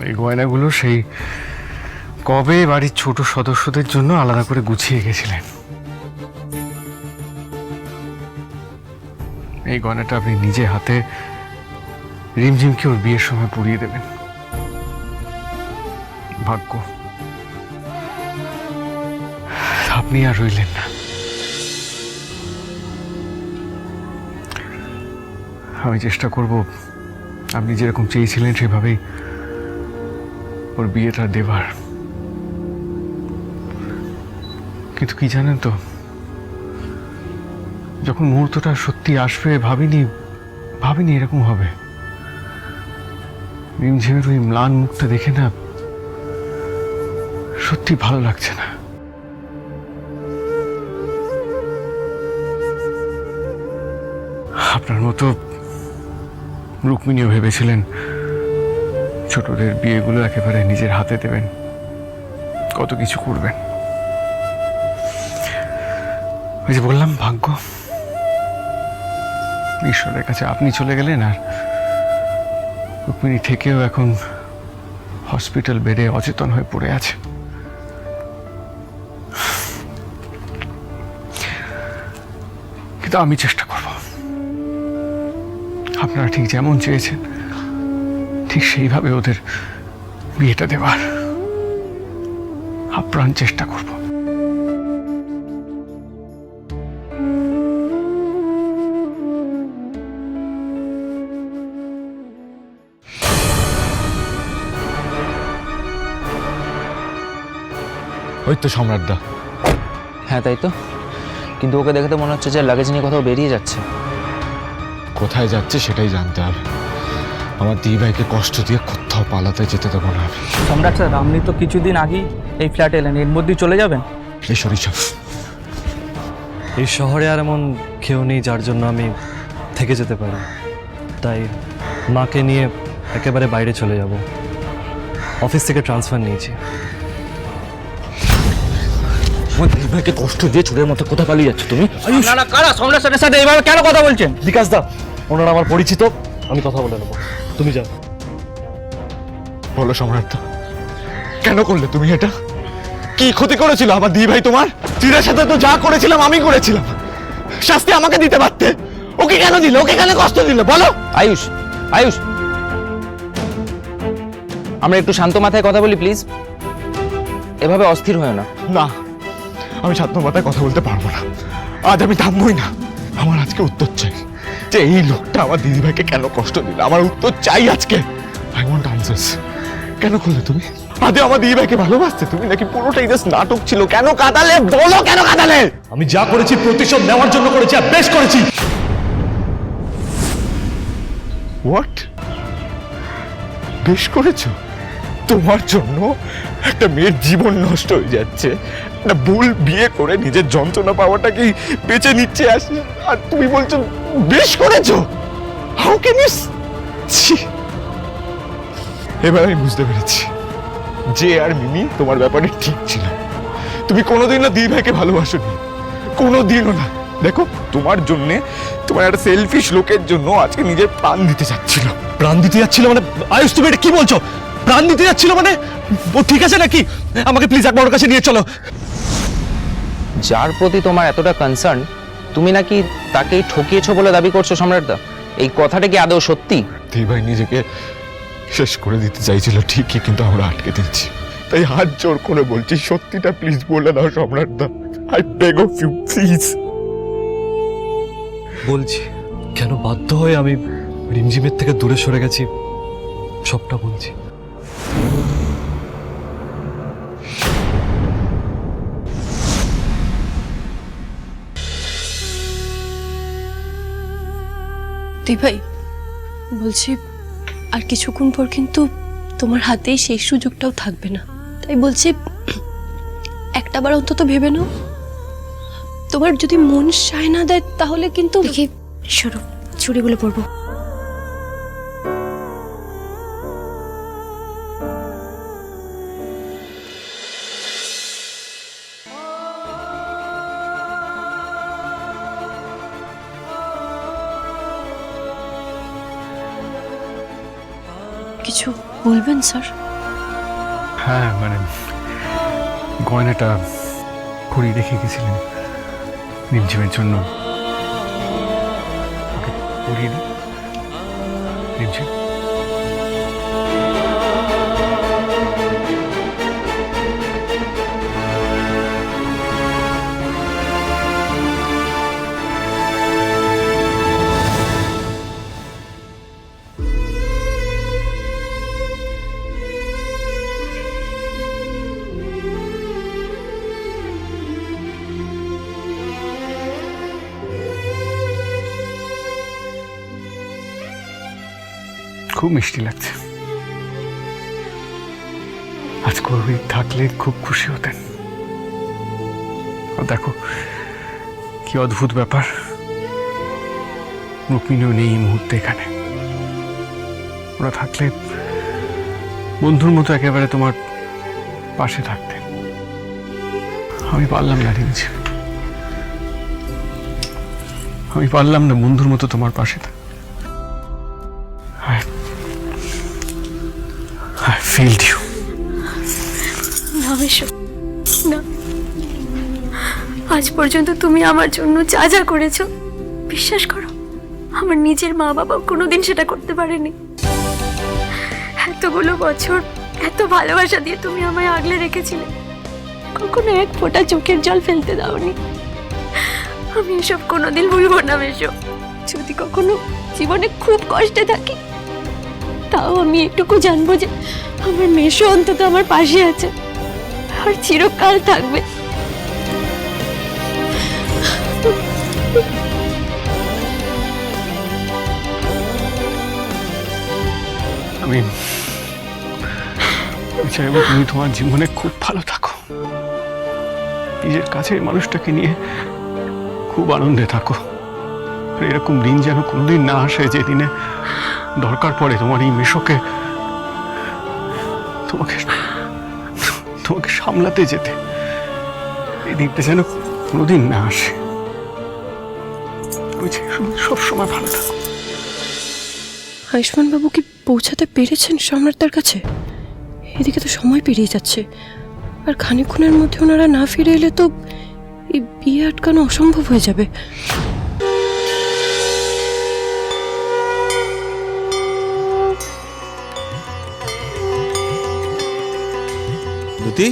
এই গয়নাগুলো সেই কবে বাড়ির ছোট সদস্যদের জন্য আলাদা করে গুছিয়ে গেছিলেন। এই গয়নাটা আপনি নিজে হাতে রিমঝিমকে ওর বিয়ের সময় পরিয়ে দেবেন। ভাগ্য আপনি আর রইলেন না। আমি চেষ্টা করব আপনি যেরকম চেয়েছিলেন সেভাবেই ওর বিয়েটা দেবার। কিন্তু কি জানেন তো, যখন মুহূর্তটা সত্যি আসবে ভাবিনি এরকম হবে। রিমঝিমের ওই ম্লান মুখটা দেখে না সত্যি ভালো লাগছে না। আপনার মতো রুক্মিণীও ভেবেছিলেন ছোটদের বিয়েগুলো একেবারে নিজের হাতে দেবেন, কত কিছু করবেন। ওই যে বললাম, ভাগ্য। ঈশ্বরের কাছে আপনি চলে গেলেন, আর রুক্মিণী থেকেও এখন হসপিটাল বেডে অচেতন হয়ে পড়ে আছে। কিন্তু আমি চেষ্টা করব আপনারা ঠিক যেমন চেয়েছেন ঠিক সেইভাবে ওদের বিয়েটা দেওয়ার আপ্রাণ চেষ্টা করব। ওই তো সম্রাটদা। হ্যাঁ তাই তো, কিন্তু ওকে দেখে তো মনে হচ্ছে যে লাগেজ নিয়ে কোথাও বেরিয়ে যাচ্ছে। কোথায় যাচ্ছে সেটাই জানতে হবে। আমার দিই ভাইকে কষ্ট দিয়ে কোথাও পালাতে যেতে দেবো না আমি। সম্রাট স্যার, আপনি তো কিছুদিন আগেই এই ফ্ল্যাটে এলেন, এর মধ্যেই চলে যাবেন? এই সরিষা, এই শহরে আর এমন কেউ নেই যার জন্য আমি থেকে যেতে পারি, তাই মাকে নিয়ে একেবারে বাইরে চলে যাব। অফিস থেকে ট্রান্সফার নিয়েছি। আমার দিই ভাইকে কষ্ট দিয়ে চোরের মতো কোথায় পালিয়ে যাচ্ছ তুমি? আপনারা কারা সম্রাট স্যারের সাথে এইভাবে কেন কথা বলছেন? বিকাশ দা, ওনারা আমার পরিচিত, আমি কথা বলে নেবো, তুমি যাও। বলো সম্রাটদা, কেন করলে তুমি এটা? কি ক্ষতি করেছিল আমার দিই ভাই তোমার? চিরের সাথে তো যা করেছিলাম আমি করেছিলাম, শাস্তি আমাকে দিতে পারতে। ওকে কেন দিলে? ওকে কেন কষ্ট দিলে বলো? আয়ুষ, আয়ুষ, আমরা একটু শান্ত মাথায় কথা বলি প্লিজ। এভাবে অস্থির হয়েও না। না, আমি শান্ত মাথায় কথা বলতে পারবো না। আজ আমি থামবই না। আমার আজকে উত্তর চাই যে এই লোকটা আমার দিদি ভাইকে কেন কষ্ট দিল। আমার উত্তর চাই আজকে। I want answers. কেন করলে তুমি? আদে আমার দিদি ভাইকে ভালোবাসতে তুমি নাকি পুরোটাই জাস্ট নাটক ছিল? কেন কাঁদালে বলো, কেন কাঁদালে? আমি যা করেছি প্রতিশোধ নেওয়ার জন্য করেছি, আর বেশ করেছি। হোয়াট? বেশ করেছো? তোমার জন্য একটা মেয়ের জীবন নষ্ট হয়ে যাচ্ছে, একটা ভুল বিয়ে করে নিজের যন্ত্রণা পাওয়াটাকেই বেঁচে নিচ্ছে আসে, আর তুমি বলছো বেশ করেছো? How can you? এবার আমি বুঝতে পেরেছি যে আর মিমি তোমার ব্যাপারে ঠিক ছিল। তুমি কোনোদিনও দিদি ভাইকে ভালোবাসোনি, কোনোদিনও না। দেখো, তোমার জন্যে, তোমার একটা সেলফিশ লোকের জন্য আজকে নিজের প্রাণ দিতে চাচ্ছিল। প্রাণ দিতে যাচ্ছিল মানে? আয়ুষ, তুমি এটা কি বলছো? প্রাণ দিতে যাচ্ছিল মানে? ও ঠিক আছে নাকি? আমাকে প্লিজ একবার ওর কাছে নিয়ে চলো। যার প্রতি তোমার এতটা কনসার্ন, তুমি নাকি তাকেই ঠকিয়েছো বলে দাবি করছো সম্রাটদা। এই কথাটা কি আদৌ সত্যি? দিদি ভাই নিজেকে শেষ করে দিতে চাইছিল ঠিকই, কিন্তু আমরা আটকে দিচ্ছি। তাই হাত জোর করে বলছি, সত্যিটা প্লিজ বলে দাও সম্রাটদা। I beg of you, please. বলছি, কেন বাধ্য হয়ে আমি রিমঝিমের থেকে দূরে সরে গেছি সবটা বলছি। দি ভাই, বলছি আর কিছুক্ষণ পর কিন্তু তোমার হাতেই সেই সুযোগটাও থাকবে না। তাই বলছি একটাবার অন্তত ভেবে নাও। তোমার যদি মন সায় না দেয় তাহলে কিন্তু দেখি, সরো, চুড়িগুলো পরবো। কিছু বলবেন স্যার? হ্যাঁ মানে গয়নাটা পরিয়ে রেখে গেছিলেন রিমঝিমের জন্য। ওকে পরিয়ে দিই রিমঝিম। খুব মিষ্টি লাগছে। আজ কবি থাকলে খুব খুশি হতেন। আর দেখো কি অদ্ভুত ব্যাপার, রুক্মিণীও নেই এই মুহূর্তে এখানে। ওরা থাকলে বন্ধুর মতো একেবারে তোমার পাশে থাকতেন। আমি পারলাম না রিমঝিম, আমি পারলাম না বন্ধুর মতো তোমার পাশে থাকতে। I failed you. না মেশো, না। আজ পর্যন্ত তুমি আমার জন্য যা যা করেছো, বিশ্বাস করো আমার নিজের মা বাবা কোনোদিন সেটা করতে পারেনি। এতগুলো বছর এত ভালোবাসা দিয়ে তুমি আমায় আগলে রেখেছিলে, কখনো এক ফোঁটা চোখের জল ফেলতে দাওনি। আমি এসব কোনোদিন ভুলবো না মেশো। যদি কখনো জীবনে খুব কষ্টে থাকি, তাও আমি এটুকু জানবো যে আমার মেশো অন্তত আমার পাশে আছে আর চিরকাল থাকবে। আমি চাইবো তুমি তোমার জীবনে খুব ভালো থাকো, নিজের কাছের মানুষটাকে নিয়ে খুব আনন্দে থাকো। আর এরকম দিন যেন কোনোদিন না আসে যেদিনে দরকার পড়ে তোমার এই মেশোকে তোমাকে তোমাকে সামলাতে যেতে। এই দিনটা যেন কোনোদিন না আসে। বুঝছি, সব সময় ভালো থাকো। আয়ুষ্মান বাবু কি পৌঁছাতে পেরেছেন সম্রাটদার কাছে? এদিকে তো সময় পেরিয়ে যাচ্ছে, আর খানিকক্ষণের মধ্যে ওনারা না ফিরে এলে তো এই বিয়ে আটকানো অসম্ভব হয়ে যাবে। দুতি,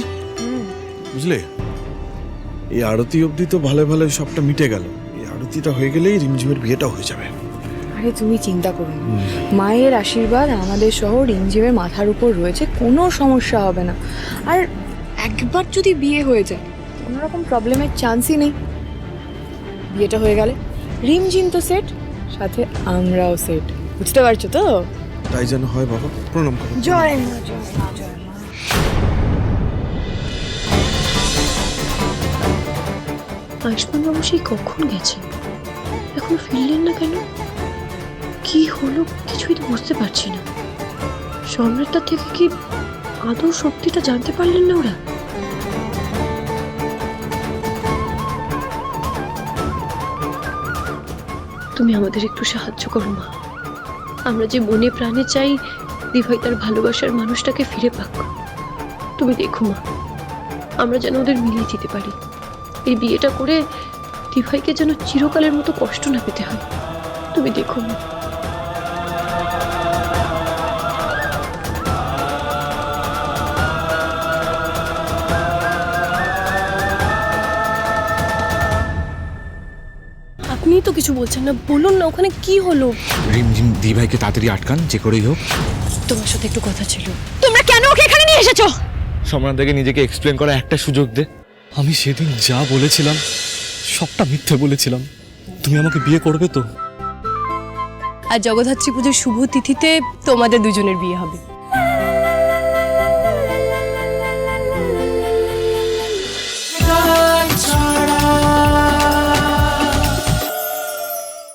বুঝলে এই আরতি অবধি তো ভালো ভালো সবটা মিটে গেল। এই আরতিটা হয়ে গেলেই রিমঝিমের বিয়েটা হয়ে যাবে। আরে তুমি চিন্তা করো না, মায়ের আশীর্বাদ আমাদের সহ রিমঝিমের মাথার উপর রয়েছে, কোনো সমস্যা হবে না। আর একবার যদি বিয়ে হয়ে যায় কোনো রকম প্রবলেমের চান্সই নেই। বিয়েটা হয়ে গেলে রিমঝিম তো সেট, সাথে আমরাও সেট। বুঝতে পারছো তো? তাই যেন হয় বাবা, প্রণাম করো। জয় মা, জয় মা, জয় মা। আয়ুষ্মান বাবু সেই কখন গেছেন, এখন ফিরলেন না কেন? কি হলো কিছুই তো বুঝতে পারছি না। সম্রাটটার থেকে কি আদৌ সত্যিটা জানতে পারলেন না ওরা? তুমি আমাদের একটু সাহায্য করো মা। আমরা যে মনে প্রাণে চাই দিভাই তার ভালোবাসার মানুষটাকে ফিরে পাক। তুমি দেখো মা, আমরা যেন ওদের মিলিয়ে দিতে পারি। এই বিয়েটা করে দিভাইকে যেন চিরকালের মতো কষ্ট না পেতে হয়। তুমি দেখো মা। আপনি তো কিছু বলছেন না, বলুন না ওখানে কি হলো? রিমঝিম দিভাইকে তাড়াতাড়ি আটকান, যে করেই হোক। তোমার সাথে একটু কথা ছিল। তোমরা কেন ওকে এখানে নিয়ে এসেছো? সম্রাটদাকে নিজেকে এক্সপ্লেন করার একটা সুযোগ দে। আমি সেদিন যা বলেছিলাম সবটা মিথ্যে বলেছিলাম। তুমি আমাকে বিয়ে করবে তো? আর জগদ্ধাত্রী পুজোর শুভ তিথিতে তোমাদের দুজনের বিয়ে হবে।